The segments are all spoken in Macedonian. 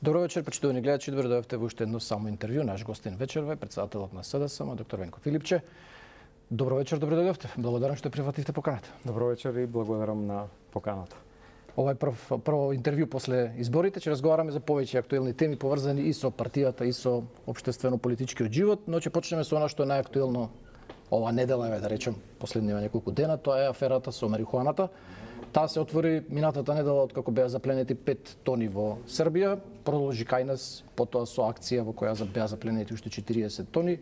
Добро вечер, почитувани гледачи, добро дојдовте во уште едно само интервју. Наш гостин вечерва е председателот на СДСМ, доктор Венко Филипче. Добро вечер, добро дојдовте. Благодарам што прифативте поканата. Добро вечер и благодарам на поканата. Ова е прво интервју после изборите, ќе разговараме за повеќе актуелни теми поврзани и со партијата и со општествено-политичкиот живот, но ќе почнеме со она што е најактуелно ова недела, да речем, последниве неколку дена, тоа е аферата со марихуаната. Таа се отвори минатата недела откако беа запленети 5 тони во Србија, продолжи кај нас, потоа со акција во која беа запленети уште 40 тони.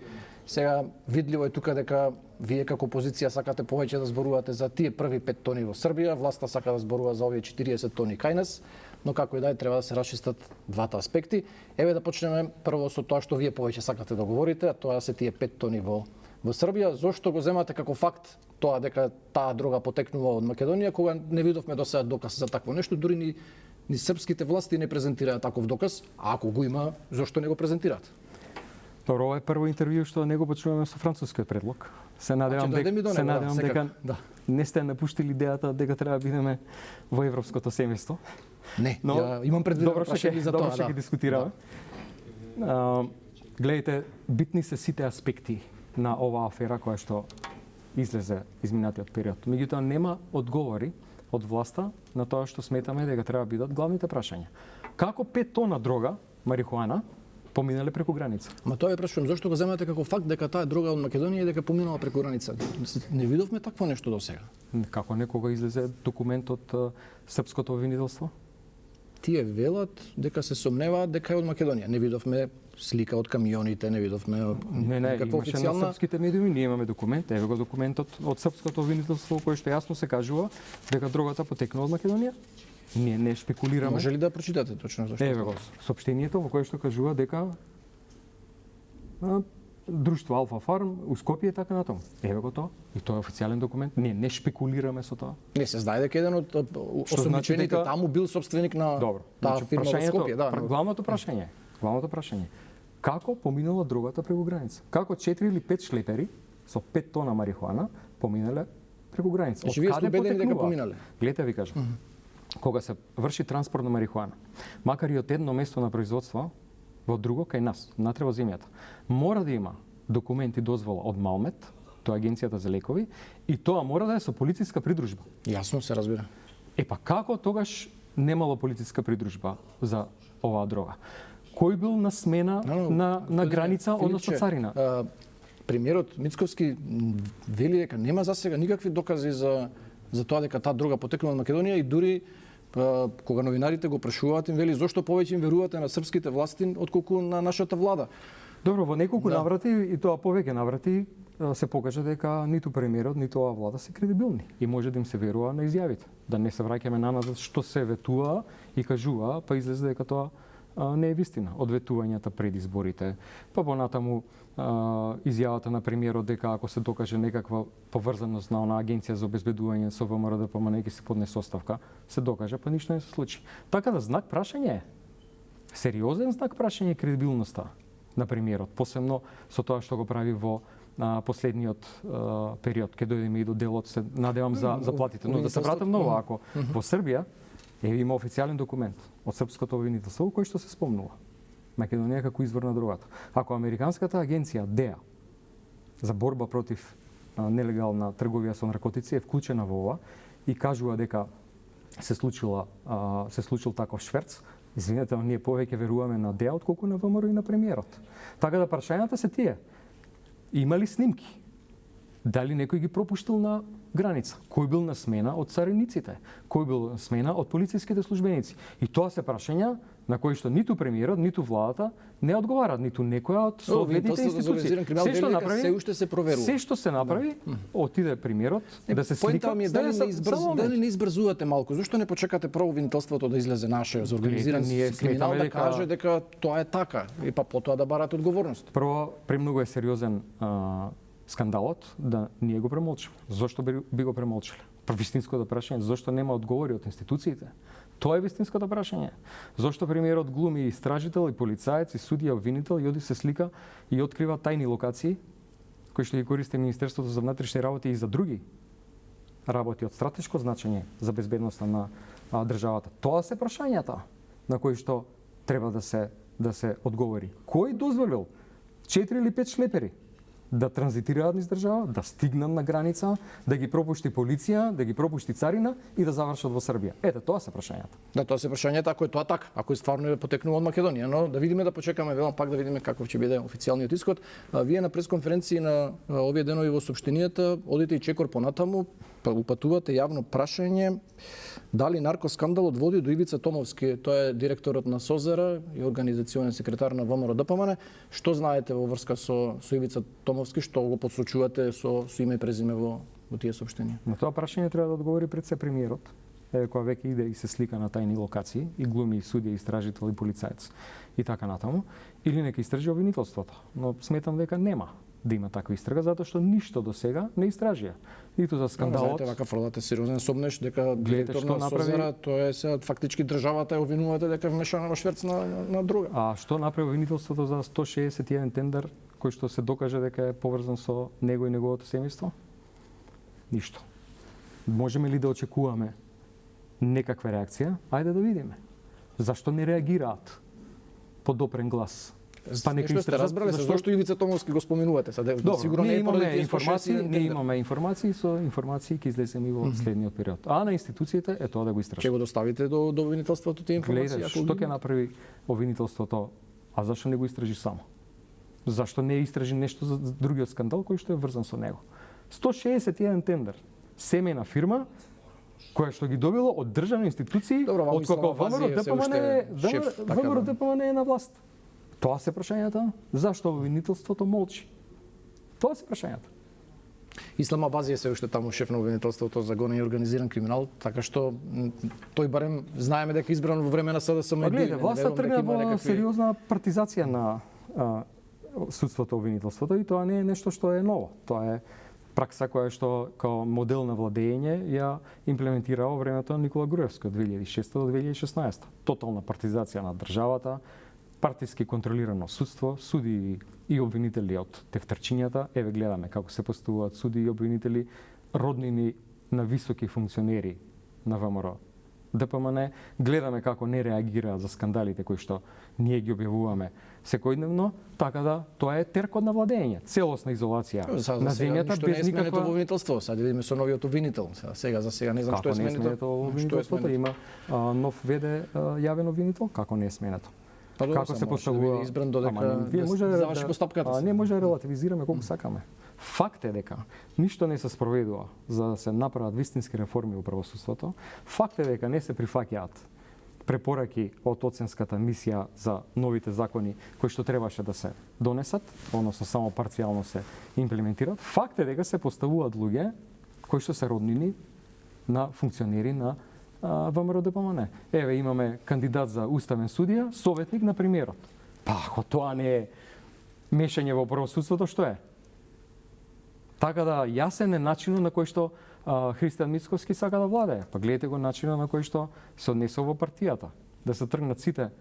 Сега видливо е тука дека вие како опозиција сакате повеќе да зборувате за тие први 5 тони во Србија, власта сака да зборува за овие 40 тони кај нас, но како и да е треба да се расчистат двата аспекти. Еве да почнеме прво со тоа што вие повеќе сакате да говорите, а тоа се тие 5 тони во Србија. Зошто го земате како факт тоа дека таа дрога потекнува од Македонија, кога не видовме до сега доказ за такво нешто, дури ни српските власти не презентираат таков доказ, а ако го има, зошто не го презентираат? Добро, ова е прво интервју што не го почнуваме со францускиот предлог. Се надевам дека не сте напуштили идејата дека треба да бидеме во европското семејство. Не, но ја имам предвидено прашање за тоа. Добро ќе ги дискутираме. Гледайте, битни се сите аспекти на оваа афера која што излезе изминатиот период. Меѓутоа нема одговори од власта на тоа што сметаме дека треба да бидат главните прашања. Како 5 тона дрога, марихуана, поминале преку граница? Ма тоа ја прашувам, зошто го земате како факт дека таа дрога од Македонија и дека поминала преку граница? Не видовме такво нешто до сега. Како некога излезе документ од српското обвинителство? Тие велат дека се сомневаат дека е од Македонија. Не видовме слика од камионите, не видовме никаква официјална. На српските медиуми ние имаме документ, еве го документот од српското обвинителство кој што јасно се кажува дека дрогата потекнува од Македонија. Ние не шпекулираме. Може ли да прочитате точно зашто? Еве го соопштението во кое што кажува дека друштво Алфа Фарм у Скопје и така натаму. Еве го тоа. И тоа е официјален документ. Ние не шпекулираме со тоа. Не се знае дека еден од осомничените таму бил собственик на таа фирма во Скопје, да. Главното прашање. Како поминала дрогата преку граница? Како 4 или 5 шлепери со 5 тона марихуана поминале преку граница? Од каде потекнува? Гледате, ви кажам. Кога се врши транспорт на марихуана, макар и од едно место на производство во друго кај нас, натре во земјата, мора да има документи дозвола од Малмет, тоа е агенцијата за лекови, и тоа мора да е со полициска придружба. Јасно се разбира. Па како тогаш немало полициска придружба за оваа дрога? Кој бил на смена на граница, односно царина? Премиерот Мицковски вели дека нема засега никакви докази за тоа дека таа дрога потекнува од Македонија и дури кога новинарите го прашуваат, им вели зошто повеќе им верувате на српските власти отколку на нашата влада. Добро, во неколку наврати и тоа повеќе наврати се покажа дека ниту премиерот, ниту оваа влада се кредибилни и може да им се верува на изјавите. Да не се враќаме назад што се ветува и кажува, па излезе дека тоа не е вистина. Од ветувањата пред изборите, па понатаму изјавата на премиерот дека ако се докаже некаква поврзаност на онаа агенција за обезбедување со ВМРО-ДПМН ќе се поднесе оставка, се докаже, па ништо не се случи. Така да знак прашање е. Сериозен знак прашање е кредибилноста на премиерот, посебно со тоа што го прави во последниот период, ке дојдеме и до делот, се надевам за платите, но да се вратам ново, ако во Србија има официјален документ од српското обвинителство кој што се спомнува Македонија како извор на дрогата. Ако американската агенција ДЕА за борба против нелегална трговија со наркотици е вклучена во ова и кажува дека се случил таков шверц, извинете, ние повеќе веруваме на ДЕА отколку на ВМРО и на премиерот. Така да прашањата се тие. Има ли снимки? Дали некој ги пропуштил на граница? Кој бил на смена од цариниците? Кој бил на смена од полициските службеници? И тоа се прашања на кои што ниту премиерот, ниту владата не одговараат, ниту некоја од соодветните институции. Се што се направи, отиде премиерот да се слика. Поентава ми е дали не избрзувате малку? Зошто не почекате прво обвинителството да излезе наше за организиран криминал да каже дека тоа е така и па потоа да барате одговорност? Прво, премногу е сериозен скандалот да ние го премолчиме. Зошто би го премолчале? Вистинското прашање, зошто нема одговори од институциите? Тоа е вистинското прашање. Зошто премиерот глуми истражител, и полицаец, и судија, обвинител и оди се слика и открива тајни локации кои што ги користи Министерството за внатрешни работи и за други работи од стратешко значење за безбедноста на државата. Тоа се прашањата на кои што треба да се одговори. Кој дозволил 4 или 5 шлепери да транзитираат низ држава, да стигнат на граница, да ги пропушти полиција, да ги пропушти царина и да завршат во Србија? Ете, тоа се прашањата. Да, тоа се прашањето, ако е тоа така, ако е стварно е потекнува од Македонија, но да видиме, да почекаме, велам пак да видиме каков ќе биде официјалниот исход. Вие на пресконференција на овие денови во соопштенијата одите и чекор понатаму, упатувате јавно прашање дали наркоскандалот води до Ивица Томовски, тоа е директорот на СОЗР и организационен секретар на ВМРО ДПМН. Што знаете во врска со Ивица Томовски, што го подсочувате со име и презиме во тие соопштенија? На тоа прашање треба да одговори пред се премиерот, која веќе иде и се слика на тајни локации и глуми судија, истражител и полицаец и така натаму, или нека истражи обвинителството. Но сметам дека нема да има таква истрага, затоа што ништо до сега не истражија. Ниту за скандалот. Знаете, вака фрлате сериозен сомнеш дека директор на СОЗР, тоа е сега фактички државата ја обвинувате дека е вмешана во шверц на друга. А што направи обвинителството за 161 тендер кој што се докаже дека е поврзан со него и неговото семејство? Ништо. Можеме ли да очекуваме некаква реакција? Ајде да видиме. Зашто не реагираат по допрен глас? Па нека сте разбрале се зошто Ивица Томовски го споменувате? Добро, сигурно не имаме информации, со информации ќе излеземе во следниот период. А на институциите е тоа да го истражат. Ќе го доставите до обвинителството тие информации? Гледај, што ќе направи обвинителството, а зашто не го истражи само? Зашто не истражи нешто за другиот скандал кој што е врзан со него? 161 тендер, семејна фирма која што ги добило од државни институции, од кога ВМРО ДПМН е на власт. Тоа се прашањата. Зашто обвинителството молчи? Тоа се прашањата. Ислам Абазија се уште таму шеф на обвинителството за гонење и организиран криминал, така што тој барем знаеме дека избран во време на СДСМ. Гледате, власта тргна во сериозна партизација на судството, обвинителството и тоа не е нешто што е ново. Тоа е пракса која што као модел на владење ја имплементира во времето на Никола Груевски од 2006 до 2016. Тотална партизација на државата, партиски контролирано судство, суди и обвинители од тефтерчињата. Еве гледаме како се поставуваат суди и обвинители, роднини на високи функционери на ВМРО ДПМН. Гледаме како не реагираат за скандалите кои што ние ги објавуваме секојдневно, така да тоа е теркот на владење, целосна изолација на земјата без никаква обвинителство. Сега да видиме со новиот обвинител. Сега за сега не знам што е сменето. Обвинителството има нов веде јавен обвинител, како не е сменето. Како се поставува избран додека заврши постапката. Не може да релативизираме колку сакаме. Факт е дека ништо не се спроведува за да се направат вистински реформи во правосудството. Факт е дека не се прифаќаат препораки од оценската мисија за новите закони кои што требаше да се донесат, односно само парцијално се имплементираат. Факт е дека се поставуваат луѓе кои што се роднини на функционери на ВМРО ДПМН. Еве имаме кандидат за уставен судија, советник на премиерот. Па ако тоа не е мешање во правосудството, што е? Така да јасен е начинот на кој што Христијан Мицковски сака да владее. Па гледате го начинот на кој што се однесува во партијата. Да се тргнат сите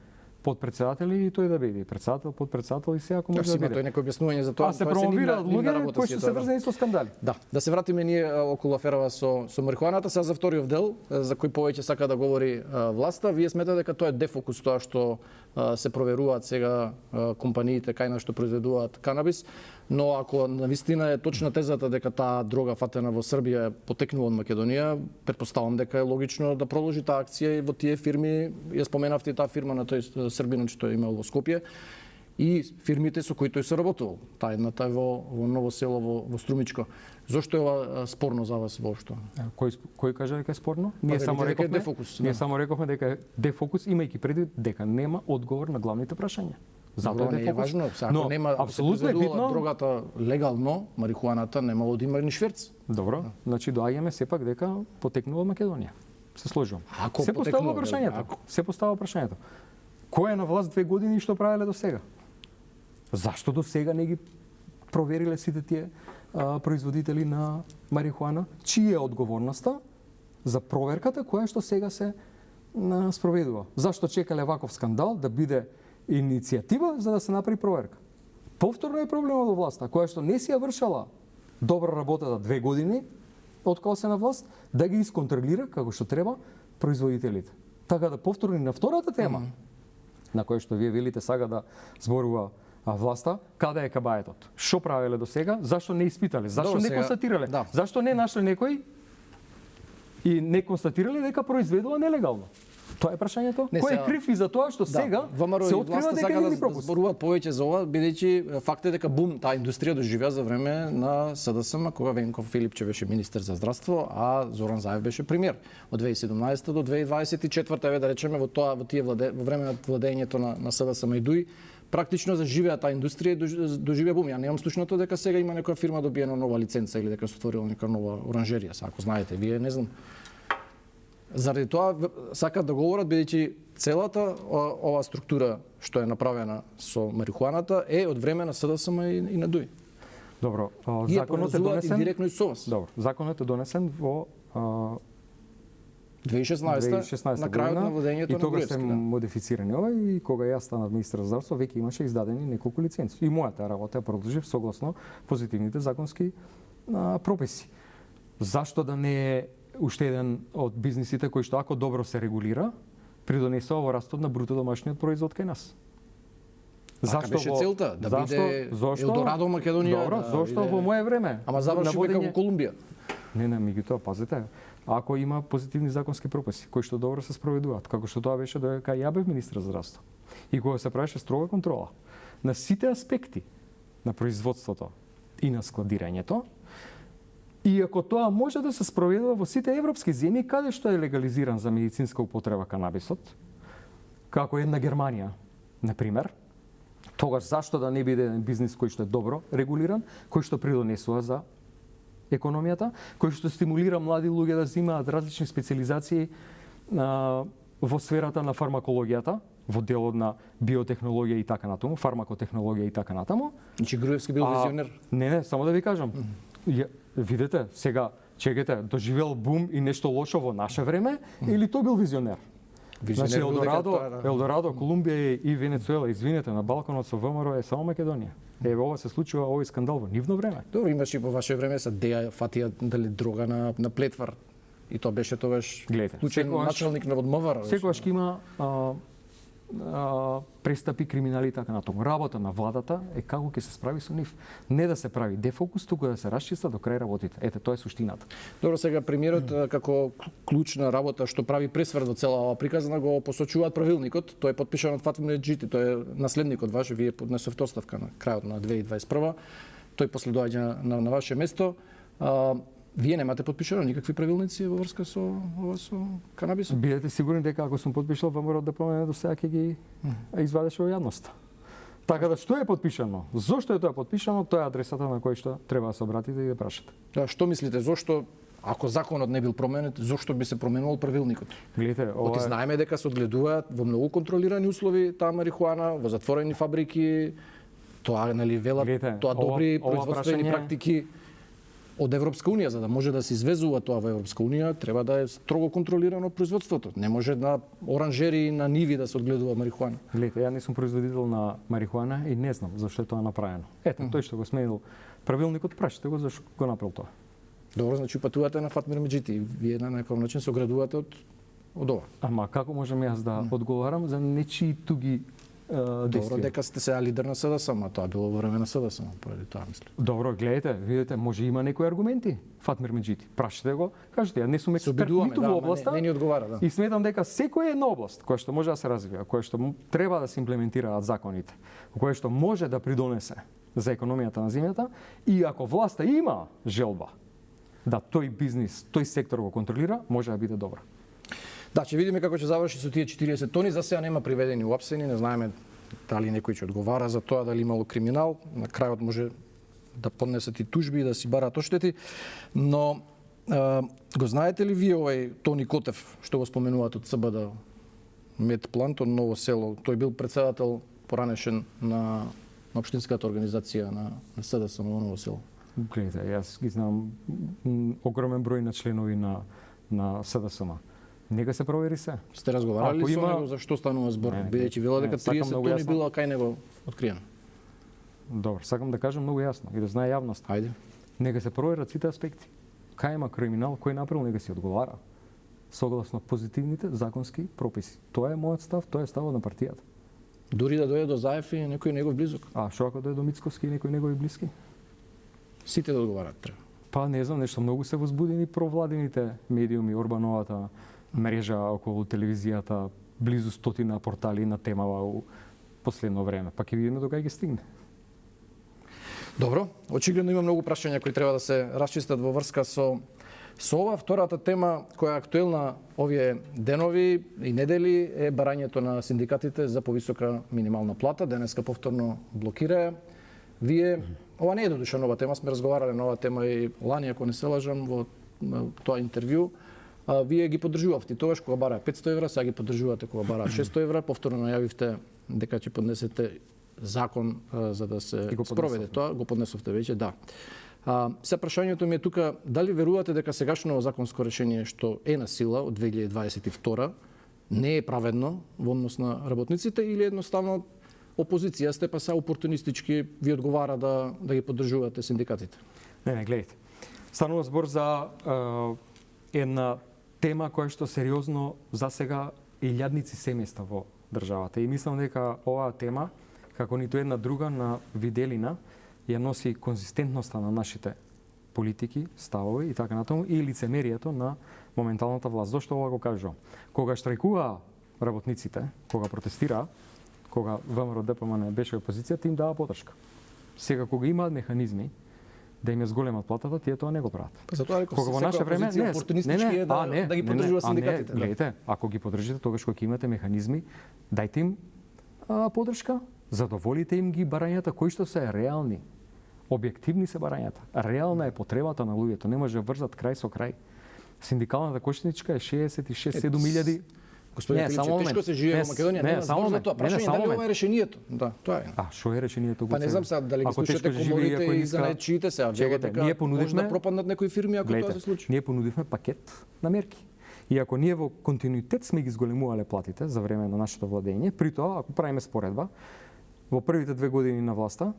подпредседатели и тој да биде председател, подпредседател и се ако може да биде. Тој некој објаснување за тоа. А се промовираат луѓе кои што се врзани со скандали. Да се вратиме ние околу аферава со марихуаната, сега за вториот дел за кој повеќе сака да говори власта. Вие сметате дека тоа е дефокус, тоа што се проверуваат сега компаниите кај на што произведуваат канабис, но ако навистина е точна тезата дека таа дрога фатена во Србија потекнува од Македонија, претпоставам дека е логично да продолжи таа акција и во тие фирми. Ја споменавте таа фирма на тој србинот што е имал во Скопје и фирмите со кои тој се работувал. Таа едната е во Ново село во Струмичко. Зошто е ова спорно за вас воопшто? Кој кажа дека е спорно? Ние само рековме дека е дефокус, имајќи предвид дека нема одговор на главните прашања. Затоа не е важно, ако нема апсолутно е битно дрогата легално, марихуаната немало да има ни шверц. Добро, значи доаѓаме сепак дека потекнува Македонија. Се сложувам. Се поставува прашањето. Кој е на власт 2 години и што правеле до сега? Зашто до сега не ги провериле сите тие производители на марихуана? Чија е одговорноста за проверката која што сега се спроведува? Зашто чекале ваков скандал да биде иницијатива за да се направи проверка? Повторно е проблемот во власта, која што не си ја вршала добра работа за 2 години, откако се на власт, да ги исконтролира како што треба производителите. Така да повторно и на втората тема, на кој што вие велите сага да зборува власта, каде е кабаетот? Што правеле до сега? Зашто не испитале? Зашто Добро, не сега- констатирале? да. Зашто не нашле некој и не констатирале дека произведува нелегално? Тоа е прашањето. Не, Кој е сега- крив и за тоа што сега ВМРО се и открива власта дека сака нели да пропуст? зборуваат повеќе за ова, бидејќи факт е дека бум, таа индустрија доживеа за време на СДСМ, кога Венко Филипче беше министер за здравство, а Зоран Заев беше премиер од 2017 до 2024, еве да речеме во во време на владењето на СДСМ и ДУИ, практично заживеа таа индустрија и доживеа бум. Ја немам слушното дека сега има некоја фирма добиена нова лиценца или дека се отворила нека нова оранжерија, ако знаете, вие не знам. Заради тоа сакаат да говорат бидејќи целата ова структура што е направена со марихуаната е од време на СДСМ и на ДУИ. Добро, Ги ја законот е поврзуваат донесен. индиректно и со вас. Добро, законот е донесен во 2016 на крајот на владењето и на тога се Груевски. Да. модифицирани ова и кога јас станав министер за здравство веќе имаше издадени неколку лиценци. И мојата работа ја продолжив согласно позитивните законски прописи. Зашто да не е уште еден од бизнисите кој што ако добро се регулира, придонесува во растот на бруто домашниот производ кај нас? Така беше целта, да биде Елдорадо Македонија. Добро, да зошто биде- во мое време? Ама заврши на дека водење- во Колумбија. Не, меѓутоа, пазете, ако има позитивни законски прописи кои што добро се спроведуваат, како што тоа беше додека ја бев министер за здравство. И кога се правеше строга контрола на сите аспекти на производството и на складирањето, и ако тоа може да се спроведува во сите европски земји каде што е легализиран за медицинска употреба канабисот, како една Германија, на пример, тогаш зашто да не биде еден бизнис кој што е добро регулиран, кој што придонесува за економијата, кој што стимулира млади луѓе да земаат различни специализации во сферата на фармакологијата, во делот на биотехнологија и така натаму, фармакотехнологија и така натаму. Значи Груевски бил визионер. Не, само да ви кажам. Видете, сега чекайте, доживел бум и нешто лошо во наше време или тој бил визионер? Значи бил дека Елдорадо, тоа, да. Елдорадо, Колумбија и Венецуела, извинете, на Балканот со ВМРО е само Македонија. Еве ова се случува овој скандал во нивно време. Добро, имаше и во ваше време се Деја фатија дали дрога на Плетвар. И тоа беше тогаш Гледате, клучен секогаш- началник на МВР. Секогаш ќе има престапи, криминали и така натаму. Работа на владата е како ќе се справи со нив. Не да се прави дефокус, туку да се расчиста до крај работите. Ете, тоа е суштината. Добро, сега премиерот како клучна работа што прави пресврт во цела ова приказна го посочуваат правилникот. Тој е подпишан од Фатмир Меджити, тој е наследникот ваш, вие поднесовте оставка на крајот на 2021. Тој после доаѓа на ваше место. Вие немате подпишано никакви правилници во врска со канабисот? Бидете сигурни дека ако сум подпишал ВМРО да промене до сега ќе ги извадеше во јавност. Така да што е подпишано? Зошто е тоа подпишано? Тоа е адресата на кој што треба да се обратите и да прашате. Да, што мислите, зошто ако законот не бил променет, зошто би се променувал правилникот? Гледате, ова Оти знаеме дека се одгледуваат во многу контролирани услови таа марихуана, во затворени фабрики. Тоа нели велат, Гледате, тоа добри ова производствени прашање- практики од Европска унија, за да може да се извезува тоа во Европска унија, треба да е строго контролирано производството. Не може на оранжери на ниви да се одгледува марихуана. Гледате, ја не сум производител на марихуана и не знам зашто е тоа направено. Ете, тој што го сменил правилникот, прашате го зашто го направил тоа. Добро, значи патувате на Фатмир Меджити. Вие на некој начин се оградувате од ова. Ама како можам јас да одговарам за нечии туги Добро, действија? дека сте сега лидер на СДСМ, тоа било во време на СДСМ, поради тоа мислам. Добро, гледате, видите, може има некои аргументи. Фатмир Меджити, прашате го, кажете, ја не сум Се експерт обидуваме, ниту да, во ама областа. не ни одговара, да. И сметам дека секоја една област која што може да се развива, која што треба да се имплементираат законите, која што може да придонесе за економијата на земјата, и ако власта има желба да тој бизнис, тој сектор го контролира, може да биде добра. Да, ќе видиме како ќе заврши со тие 40 тони. За сега нема приведени уапсени, не знаеме дали некој ќе одговара за тоа, дали имало криминал. На крајот може да поднесат и тужби и да си бараат оштети. Но го знаете ли вие овој Тони Котев, што го споменуваат од СБД Медплант од Ново село? Тој бил председател поранешен на општинската организација на СДСМ во Ново село. Гледате, јас ги знам огромен број на членови на СДСМ. Нека се провери се. Сте разговарали Ако со има- него за што станува збор? Не, Бидејќи вела дека сакам 30 многу тони јасно. било кај него откриено. Добро, сакам да кажам многу јасно и да знае јавноста. Ајде. Нека се проверат сите аспекти. Кај има криминал, кој направил, нека си одговара. Согласно позитивните законски прописи. Тоа е мојот став, тоа е ставот на партијата. Дури да дојде до Заев и некој негов близок. А што ако дојде до Мицковски и некој негови блиски? Сите да одговарат треба. Па не знам, нешто многу се возбудени провладените медиуми, Орбановата мрежа околу телевизијата, близу 100 портали на темава у последно време. Па ќе видиме до кај ги стигне. Добро, очигледно има многу прашања кои треба да се расчистат во врска со ова. Втората тема која е актуелна овие денови и недели е барањето на синдикатите за повисока минимална плата. Денеска повторно блокираа. Вие, ова не е додуша нова тема, сме разговарале на оваа тема и лани, ако не се лажам, во тоа интервју. Вие ги поддржувавте тогаш кога бараа 500 евра, сега ги поддржувате кога бараа 600 евра. Повторно најавивте дека ќе поднесете закон за да се спроведе тоа. Го поднесовте веќе, да. Се прашањето ми е тука, дали верувате дека сегашното законско решение што е на сила од 2022 не е праведно во однос на работниците или едноставно опозиција сте па са опортунистички ви одговара да ги поддржувате синдикатите? Не, гледайте. Станува збор за една тема која што сериозно засега илјадници семејства во државата. И мислам дека оваа тема, како ниту една друга на виделина, ја носи конзистентноста на нашите политики, ставови и така натаму и лицемерието на моменталната власт. Зошто ова го кажувам? Кога штрајкуваа работниците, кога протестираа, кога ВМРО ДПМН беше опозицијата, им дава поддршка. Сега кога имаат механизми да им ја зголемат платата, тие тоа не го прават. Затоа реков кога во наше време опортунистички е да ги поддржува синдикатите. Гледайте, ако ги поддржите тогаш кога имате механизми, дајте им поддршка, задоволите им ги барањата кои што се реални. Објективни се барањата. Реална е потребата на луѓето, не може врзат крај со крај. Синдикалната кошничка е 66-7 Господине Филипче, тешко се живее во Македонија, нема збор за тоа. Прашање дали ова е решението? Да, тоа е. А што е решението? Па не знам сега дали ги слушате коморите и занаетчиите сега. Ние понудивме да пропаднат некои фирми ако тоа се случи. Ние понудивме пакет на мерки. И ако ние во континуитет сме ги зголемувале платите за време на нашето владење, при тоа ако правиме споредба, во првите 2 години на власта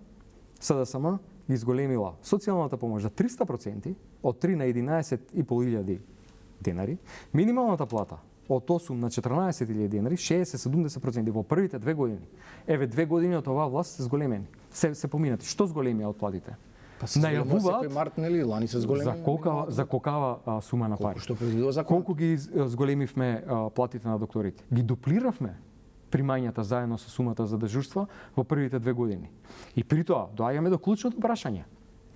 СДСМ ги зголемила социјалната помош за 300%, од 3 на 11.500 денари, минималната плата од 8 на 14.000 денари, 60-70% во првите 2 години. Еве 2 години од оваа власт се зголемени. Се поминати. Што зголемија од платите? Па се најавуваат секој март, нели, лани се зголеми. За колкава сума на пари? Што предвидува закон? Колку ги зголемивме платите на докторите? Ги дуплиравме примањата заедно со сумата за дежурства во првите 2 години. И при тоа доаѓаме до клучното прашање.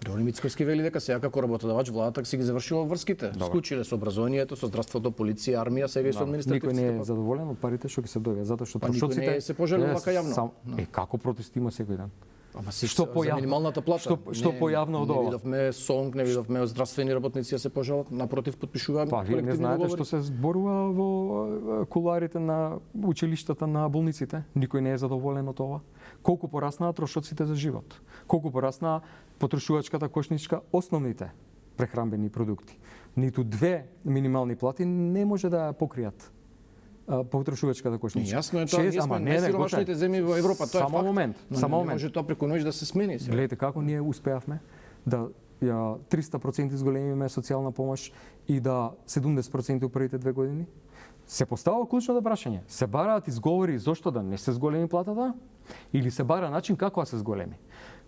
Дори Мицковски вели дека сега како работодавач владата си ги завршила врските. Склучиле со образованието, со здравството, полиција, армија, сега и со административните. Никој не е задоволен од парите што ќе се дојдат, затоа што трошоците никој не се пожалува вака јавно. Како протестима секој ден? Ама што за минималната плата? Што појавно од ова? Не видовме СОНК, не видовме здравствени работници да се пожалат, напротив потпишуваат колективни договори. Па вие не знаете што се зборува во кулуарите на училиштата, на болниците. Никој не е задоволен од ова. Колку пораснаа трошоците за живот? Колку пораснаа потрошувачката кошничка, основните прехранбени продукти? Ниту 2 минимални плати не може да покријат потрошувачката кошничка. Јасно е тоа, ние сме најсиромашните земји во Европа, тоа е факт. Само момент. Може тоа преку ноќ да се смени сега. Гледате како ние успеавме да 300% изголемиме социјална помош и да 70% у првите 2 години. Се поставува клучното прашање. Се бараат изговори зошто да не се зголеми платата или се бара начин како да се зголеми.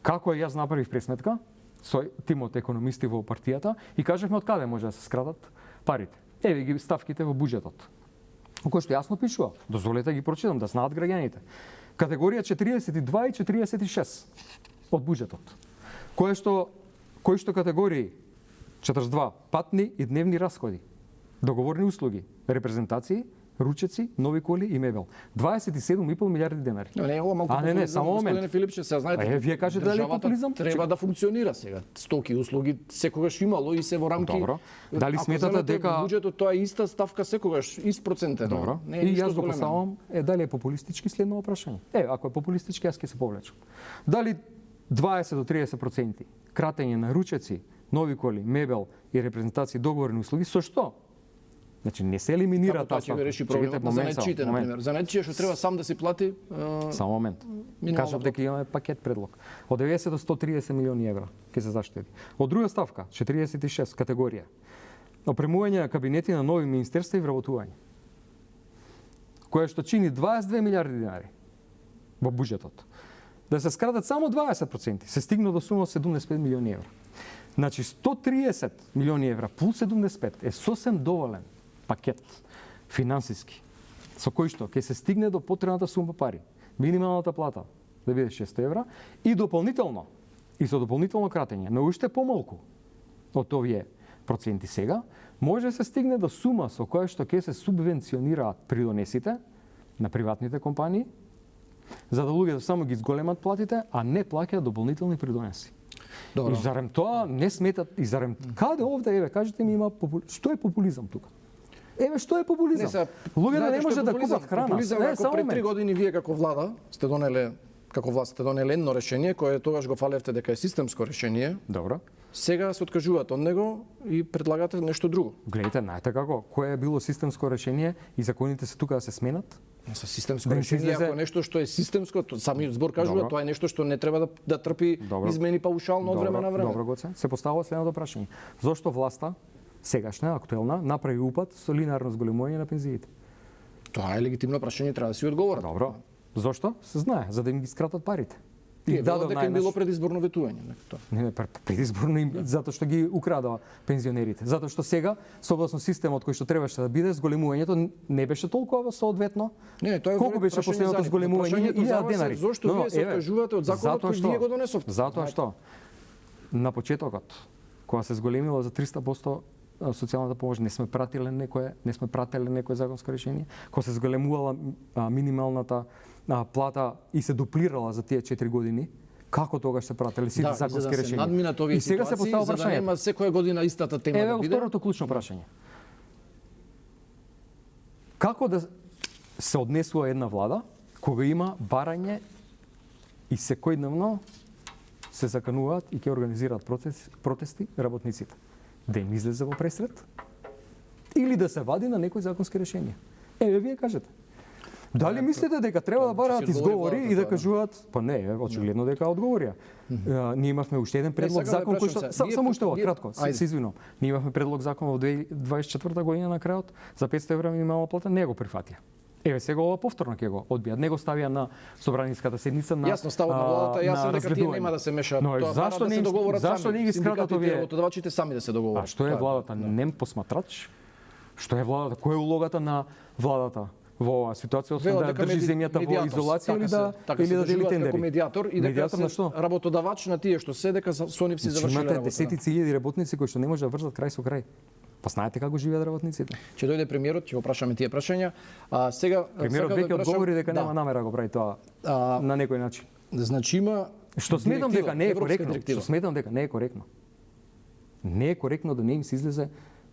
Како јас направив пресметка со тимот економисти во партијата и кажавме од каде може да се скратат парите. Еве ги ставките во буџетот. Кој што јасно пишува, дозволете ги прочитам да знаат граѓаните. Категорија 42 и 46 од буџетот. Кои што категории 42 патни и дневни расходи, договорни услуги, репрезентации, ручеци, нови коли и мебел. 27,5 милиарди денари. Не, ова малку популизам, само момент. Господине Филипче, сега знаете. Вие кажете дали е популизам? Треба да функционира сега. Стоки, услуги секогаш имало и се во рамки. Добро. Дали сметате дека буџетот тоа е иста ставка секогаш, ист процентен. Добро. И јас го поставам, дали е популистички следно прашање. Ако е популистички, јас ќе се повлечам. Дали 20 до 30% кратење на ручеци, нови коли, мебел и репрезентации, договорни услуги, со што? Значи не се елиминира тоа ќе реши проблемот на занаетчиите, на пример. Занаетчија што треба сам да си плати. Само момент. Кажав дека имаме пакет предлог. Од 90 до 130 милиони евра ќе се заштеди. Од друга ставка, 46 категорија. Опремување на кабинети на нови министерства и вработување. Кое што чини 22 милиарди денари. во буџетот. Да се скратат само 20%, се стигна до сума 75 милиони евра. Значи 130 милиони евра плюс 75 е сосем доволен пакет финансиски со кој што ќе се стигне до потребната сума пари. Минималната плата да биде 600 евра и дополнително и со дополнително кратење на уште помалку од овие проценти сега, може да се стигне до сума со која што ќе се субвенционираат придонесите на приватните компании, за да луѓето само ги зголемат платите, а не плаќаат дополнителни придонеси. Добро. И зарем тоа не сметат, и зарем каде овде, еве, кажете ми, што е популизам тука? Еве, што е популизам? Луѓето не може да купат храна. Популизам, ако пред 3 години вие како влада сте донеле едно решение кое тогаш го фалевте дека е системско решение. Добро. Сега се откажувате од него и предлагате нешто друго. Гледайте, знаете како, кое е било системско решение и законите се тука да се сменат? Со системско решение, ако нешто што е системско, самиот збор кажува, тоа е нешто што не треба да трпи измени паушално од време на време. Добро, Гоце. Се поставува следното прашање. Зошто власта, сегашна, актуелна, направи упат со линеарно зголемување на пензиите? Тоа е легитимно прашање, треба да си одговорат. Добро. Зошто? Се знае, за да им ги скратат парите. И дека им било предизборно ветување. Не, предизборно им, затоа што ги украдаа пензионерите. Затоа што сега, согласно системот кој што требаше да биде, зголемувањето не беше толкова соодветно. Не, тоа е колку беше последното зголемување и денари. Зошто вие се откажувате од законот кој вие го донесовте? Затоа што на почетокот, кога се зголемило за 300% социјалната помош, не сме прателе некое законско решение. Кога се зголемувала минималната плата и се дуплирала за тие 4 години, како тогаш се прателе сите законски решенија? И сега се поставува прашање, за да нема секоја година истата тема да биде. Еве второто клучно прашање. Како да се однесува една влада кога има барање и секојдневно се закануваат и ќе организираат протести работниците? Да им излезе во пресред или да се вади на некои законски решенија? Еве вие кажете. Дали мислите дека треба да бараат изговори и да кажуваат, па не, очигледно дека одговорија. Ние имавме уште еден предлог закон кој што само уште кратко, се извинувам. Ние имавме предлог закон во 2024 година на крајот за 500 евра минимална плата, не го прифатија. Еве сега ова повторно ќе го одбијат. Не го ставија на собраниската седница на Јасно ставот на владата, јасно дека тие нема да се мешаат. Но зашто не ги скратат овие? Работодавачите сами да се договорат. А што е владата? Не посматрач? Што е владата? Која е улогата на владата во оваа ситуација, да држи земјата во изолација или да дели тендери? Како медиатор и дека се работодавач на тие што се дека со нив си завршиле работата. Имате десетици илјади работници кои што не може да врзат крај со крај. Па знаете како живеат работниците? Ќе дојде премиерот, ќе го прашаме тие прашања. А сега премиерот веќе одговори дека нема намера го прави тоа на некој начин. Значи има што сметам дека не е коректно. Што сметам дека не е коректно. Не е коректно да не им се излезе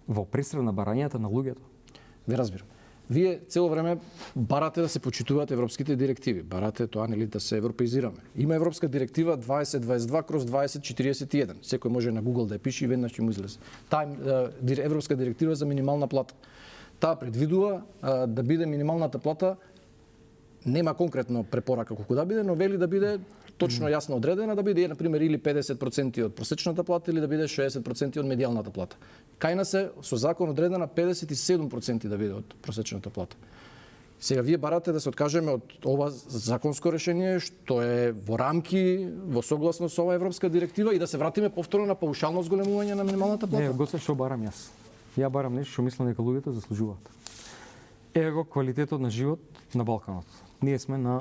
во пресред на барањата на луѓето. Ви разбирам. Вие цело време барате да се почитуваат европските директиви. Барате тоа нели да се европеизираме. Има европска директива 2022/2041. Секој може на Google да ја пише и веднаш ќе му излезе. Таа европска директива за минимална плата. Таа предвидува да биде минималната плата, нема конкретно препорака колку да биде, но вели да биде точно јасно одредена, да биде на пример или 50% од просечната плата или да биде 60% од медијалната плата. Кај нас е со закон одредена 57% да биде од просечната плата. Сега вие барате да се откажеме од ова законско решение што е во рамки, во согласно со оваа европска директива и да се вратиме повторно на паушално зголемување на минималната плата. Не, Гоце, што барам јас? Ја барам нешто што мислам дека луѓето заслужуваат. Его квалитетот на живот на Балканот. Ние сме на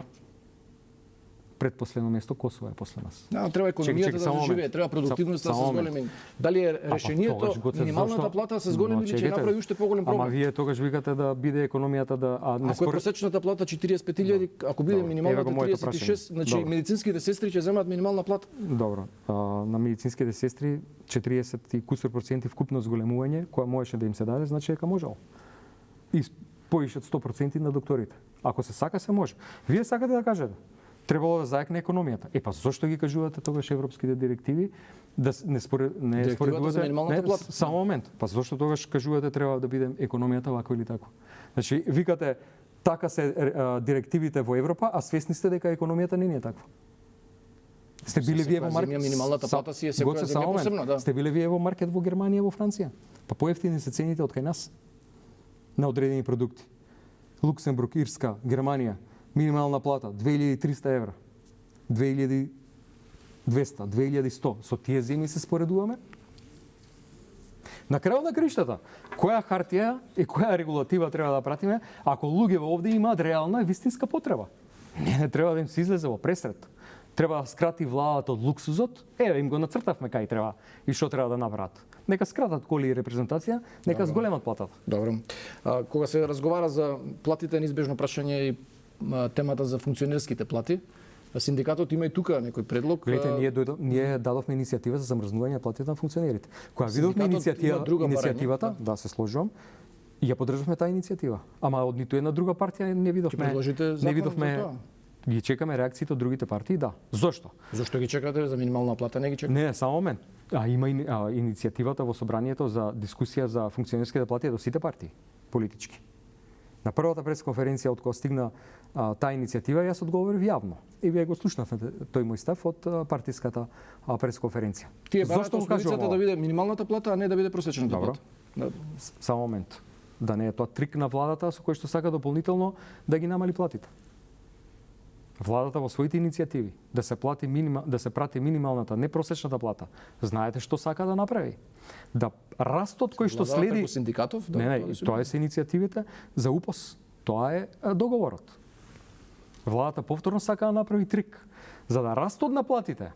предпоследно место, Косово е после нас. Да, треба економијата да заживее, треба продуктивноста да се зголеми. Дали е решението минималната плата се зголеми или ќе направи уште поголем проблем? Ама вие тогаш викате да биде економијата да ако е просечната плата 45.000, ако биде минималната 36, значи медицинските сестри ќе земат минимална плата. Добро. На медицинските сестри 40 и кусур проценти вкупно зголемување, која можеше да им се даде, значи дека можел. И повише од 100% на докторите. Ако се сака, се може. Вие сакате да кажете требало да заекне економијата. Па зошто ги кажувате тогаш европските директиви да не споредувате за минималната плата? Само момент. Па зошто тогаш кажувате треба да биде економијата вако или тако? Значи викате така се директивите во Европа, а свесни сте дека економијата не е таква. Сте биле вие во маркет? Минималната плата си е секоја земја посебно, да. Сте биле вие во маркет во Германија, во Франција? Па поевтини се цените од кај нас на одредени продукти. Луксембург, Ирска, Германија, Минимална плата 2300 евра. 2200, 2100. Со тие земји се споредуваме? На крајот на криштата, која хартија и која регулатива треба да пратиме, ако луѓето овде имаат реална и вистинска потреба? Не треба да им се излезе во пресрет. Треба да скрати владата од луксузот. Еве им го нацртавме кај треба и што треба да направат. Нека скратат коли и репрезентација, нека зголемат платата. Добро. Кога се разговара за платите, неизбежно прашање и темата за функционерските плати. Синдикатот има и тука некој предлог. Гледате, ние дадовме иницијатива за замрзнување на платите на функционерите. Кога видовме иницијативата, да се сложувам, и ја поддржавме таа иницијатива. Ама од ниту една друга партија не видовме. Не видовме. Ги чекаме реакциите од другите партии, да. Зошто? Зошто ги чекате за минимална плата, не ги чекате? Не, само момент. Има иницијативата во собранието за дискусија за функционерските плати до сите партии политички. На првата пресконференција од кога стигна таа иницијатива, јас одговорив јавно. И вие го слушнавте тој мој став од партиската пресконференција. Тие барате основицата да биде минималната плата, а не да биде просечната плата. Само момент. Да не е тоа трик на владата со кој што сака дополнително да ги намали платите. Владата во своите иницијативи да се прати минималната, не просечната плата. Знаете што сака да направи? Да растот кој што следи синдикатов, тоа е се иницијативите за УПОС. Тоа е договорот. Владата повторно сака да направи трик за да растот на платите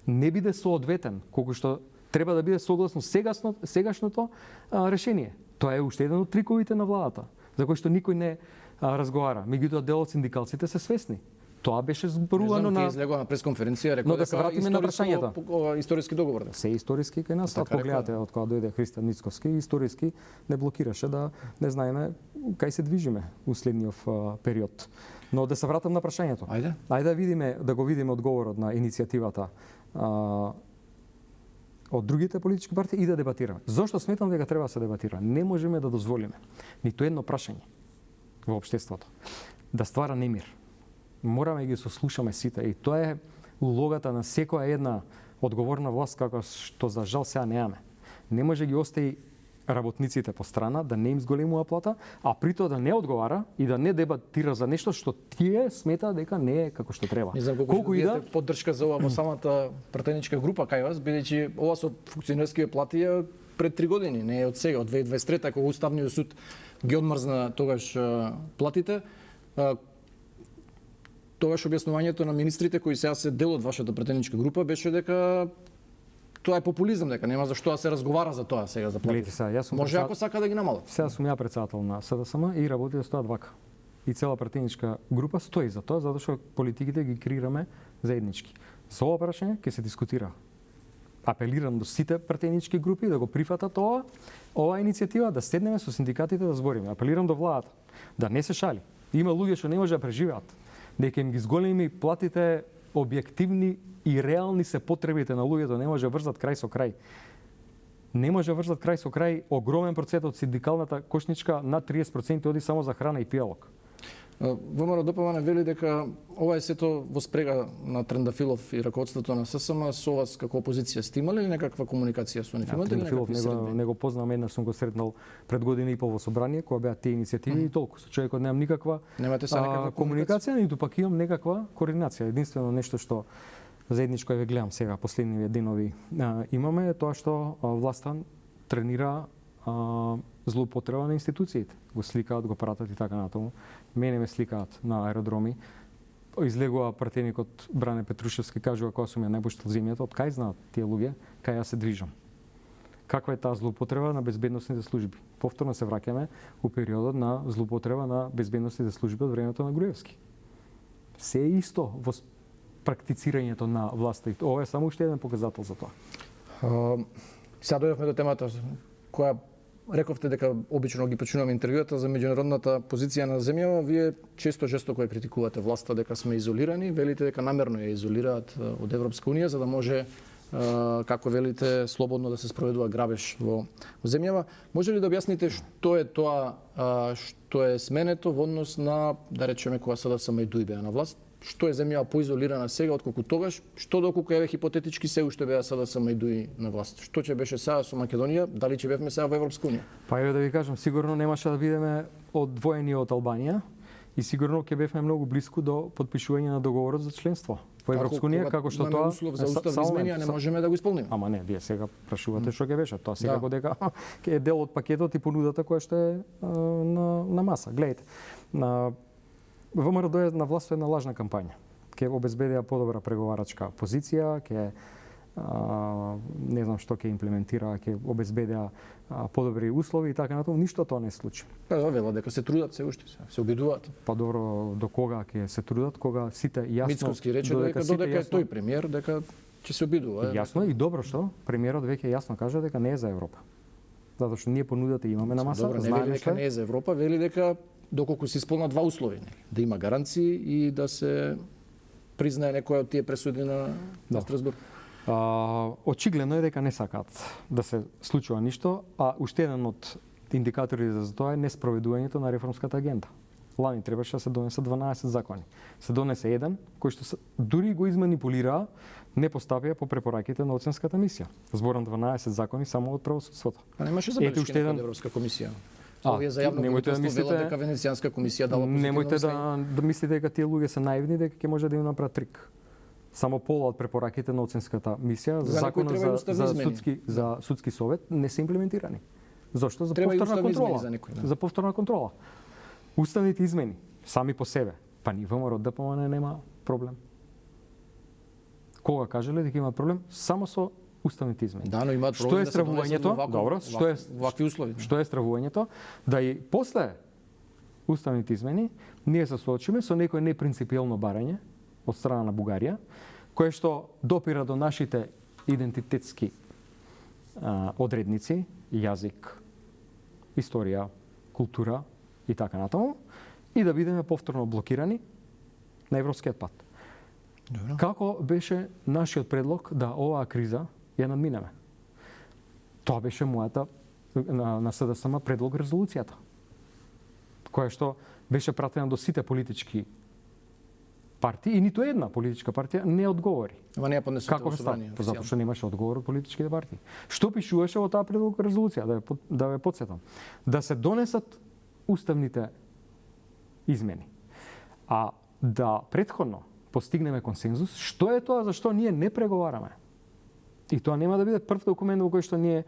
не биде соодветен колку што треба да биде согласно сегашното решение. Тоа е уште еден од триковите на владата, за кој што никој не разговара. Меѓутоа дел од синдикалците се свесни. Тоа беше зборувано на излегува на пресконференција, рекол да се вратиме на прашањето. Историски договор. Се историски кај нас, погледате од кога дојде Христијан Мицковски, историски не блокираше да не знаеме кај се движиме у следниот период. Но да се вратам на прашањето. Ајде да видиме, да го видиме одговорот на иницијативата од другите политички партии и да дебатираме. Зошто сметам дека треба да се дебатира? Не можеме да дозволиме ниту едно прашање во општеството да ствара немир. Мораме да ги сослушаме сите и тоа е улогата на секоја една одговорна власт како што за жал сега немаме. Не може ги остави работниците по страна да не им зголемува плата, а при тоа да не одговара и да не дебатира за нешто што тие сметаат дека не е како што треба. Не знам колку и да поддршка за ова во самата пратеничка група кај вас, бидејќи ова со функционерски плати е пред 3 години, не е од сега, од 2023 кога Уставниот суд ги одмрзна тогаш платите. Тогаш објаснувањето на министрите кои сега се дел од вашата пратеничка група беше дека тоа е популизам, дека нема за што да се разговара за тоа сега за платите. Може ако сака да ги намалат. Сега сум ја председател на СДСМ и работи да стоат вака. И цела пратеничка група стои за тоа, затоа што политиките ги креираме заеднички. За ова прашање ќе се дискутира. Апелирам до сите пратенички групи да го прифатат ова иницијатива, да седнеме со синдикатите да збориме. Апелирам до владата да не се шали. Има луѓе што не може да преживеат. Дека им ги зголеми платите објективни и реални се потребите на луѓето, не може врзат крај со крај. Не може врзат крај со крај, огромен процент од синдикалната кошничка, над 30% оди само за храна и пијалок. ВМРО ДПМН вели дека ова е сето во спрега на Трендафилов и раководството на ССМ со вас како опозиција. Сте имале ли некаква комуникација со нив? Трендафилов не го познам, еднаш сум го сретнал пред година и пол во собрание, кога беа тие иницијативи и толку. Со човекот немам никаква комуникација, ниту пак имам некаква координација. Единствено нешто што заедничко ве гледам сега последниве денови имаме е тоа што власта тренира злоупотреба на институциите. Го сликаат, го пратат и така натаму. Мене ме сликаат на аеродроми. Излегува пратеникот Бране Петрушевски, кажува кога сум ја најбуштил земјата, од кај знаат тие луѓе, кај јас се движам. Каква е таа злоупотреба на безбедносните служби? Повторно се враќаме у периодот на злоупотреба на безбедносните служби од времето на Груевски. Се е исто во практицирањето на власта и ова е само уште еден показател за тоа. Сега дојдовме до темата која рековте дека обично ги почнуваме интервјуата за меѓународната позиција на земјава. Вие често жестоко ја критикувате власта дека сме изолирани, велите дека намерно ја изолираат од Европска унија за да може, како велите, слободно да се спроведува грабеж во земјава. Може ли да објасните што е тоа што е сменето во однос на, да речеме, кога СДСМ и ДУИ беа на власт? Што е земјава поизолирана сега отколку тогаш? Што доколку еве хипотетички се уште беа СДСМ и ДУИ на власт? Што ќе беше сега со Македонија? Дали ќе бевме сега во Европска унија? Па еве да ви кажам, сигурно немаше да видиме одвоени од Албанија и сигурно ќе бевме многу блиску до подпишување на договорот за членство во Европска унија, како што тоа услов за уставни измени, а не можеме да го исполниме. Ама не, вие сега прашувате што ќе беше. Тоа сега дека ќе е дел од пакетот и понудата која што е на маса. Гледайте, ВМРО дојде на власт со една лажна кампања. Ќе обезбедија подобра преговарачка позиција, ќе не знам што ќе имплементира, ќе обезбедија подобри услови и така натаму, ништо тоа не се случи. Па вела дека се трудат се уште, се обидуваат. Па добро, до кога ќе се трудат, кога сите јасно Мицковски рече додека е тој премиер, дека ќе се обидува. Јасно и добро што премиерот веќе јасно кажа дека не е за Европа. Затоа што ние понудата имаме на маса, добро, не вели дека не е за Европа, вели дека доколку се исполнат два услови, да има гаранции и да се признае некоја од тие пресуди на Страсбург. Очигледно е дека не сакаат да се случува ништо, а уште еден од индикаторите за тоа е неспроведувањето на реформската агенда. Лани требаше да се донесат 12 закони. Се донесе еден кој што дури го изманипулираа, не постапија по препораките на оценската мисија. Зборам 12 закони само од правосудството. А немаше забелешки на Европска комисија. Овие за јавно правителство велат дека Венецијанска комисија дала позитивно. Немојте да мислите дека тие луѓе се наивни, дека ќе може да им направат трик. Само пола од препораките на оценската мисија за законот за судски совет не се имплементирани. Зошто? За повторна контрола. За повторна контрола. Уставните измени сами по себе, па ни ВМРО ДПМН нема проблем. Кога кажале дека има проблем само со уставните измени. Да, но имаат што е стравувањето? Добро, вакви услови. Што е стравувањето? Да и после уставните измени ние се соочиме со некој непринципиелно барање од страна на Бугарија, кое што допира до нашите идентитетски одредници, јазик, историја, култура и така натаму, и да бидеме повторно блокирани на европскиот пат. Добро. Како беше нашиот предлог да оваа криза ја надминеме? Тоа беше мојата на СДСМ предлог резолуцијата, која што беше пратена до сите политички партии и ниту една политичка партија не одговори. Ама не ја поднесете во собрание. Затоа што немаше одговор од политичките партии. Што пишуваше во таа предлог резолуција, да ве потсетам, да се донесат уставните измени. А да претходно постигнеме консензус, што е тоа за што ние не преговараме? И тоа нема да биде прв документ во кој што ние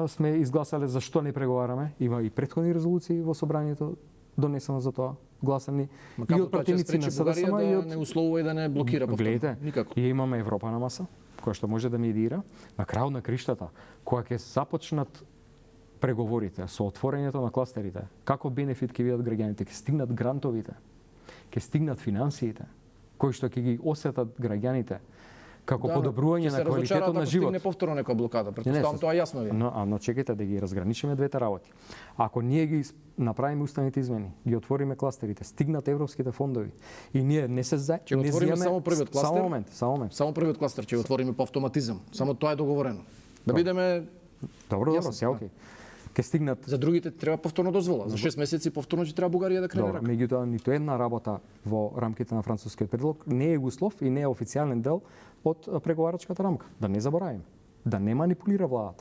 сме изгласале за што не преговараме. Има и претходни резолуции во собранието донесено за тоа, гласани и од пратеници на СДСМ и од не условува и да не блокира повторно. Гледате, никако. И имаме Европа на маса, која што може да медира на крајот на криштата, која ќе започнат преговорите со отворањето на кластерите. Како бенефит ќе видат граѓаните, ќе стигнат грантовите, ќе стигнат финансиите, кои што ќе ги осетат граѓаните како подобрување на квалитетот на живот. Не повторно некоја блокада, претпоставам тоа јасно ви. Но чекајте да ги разграничиме двете работи. Ако ние ги направиме уставните измени, ги отвориме кластерите, стигнат европските фондови и ние не се ќе отвориме само првиот кластер. Само момент. Само првиот кластер ќе отвориме по автоматизам. Само тоа е договорено. Да бидеме Добро, се окей. Ке стигнат. За другите треба повторно дозвола. За 6 месеци повторно ќе треба Бугарија да крене рака. Меѓутоа ниту една работа во рамките на францускиот предлог не е услов и не е официјален дел од преговарачката рамка. Да не заборавиме. Да не манипулира владата.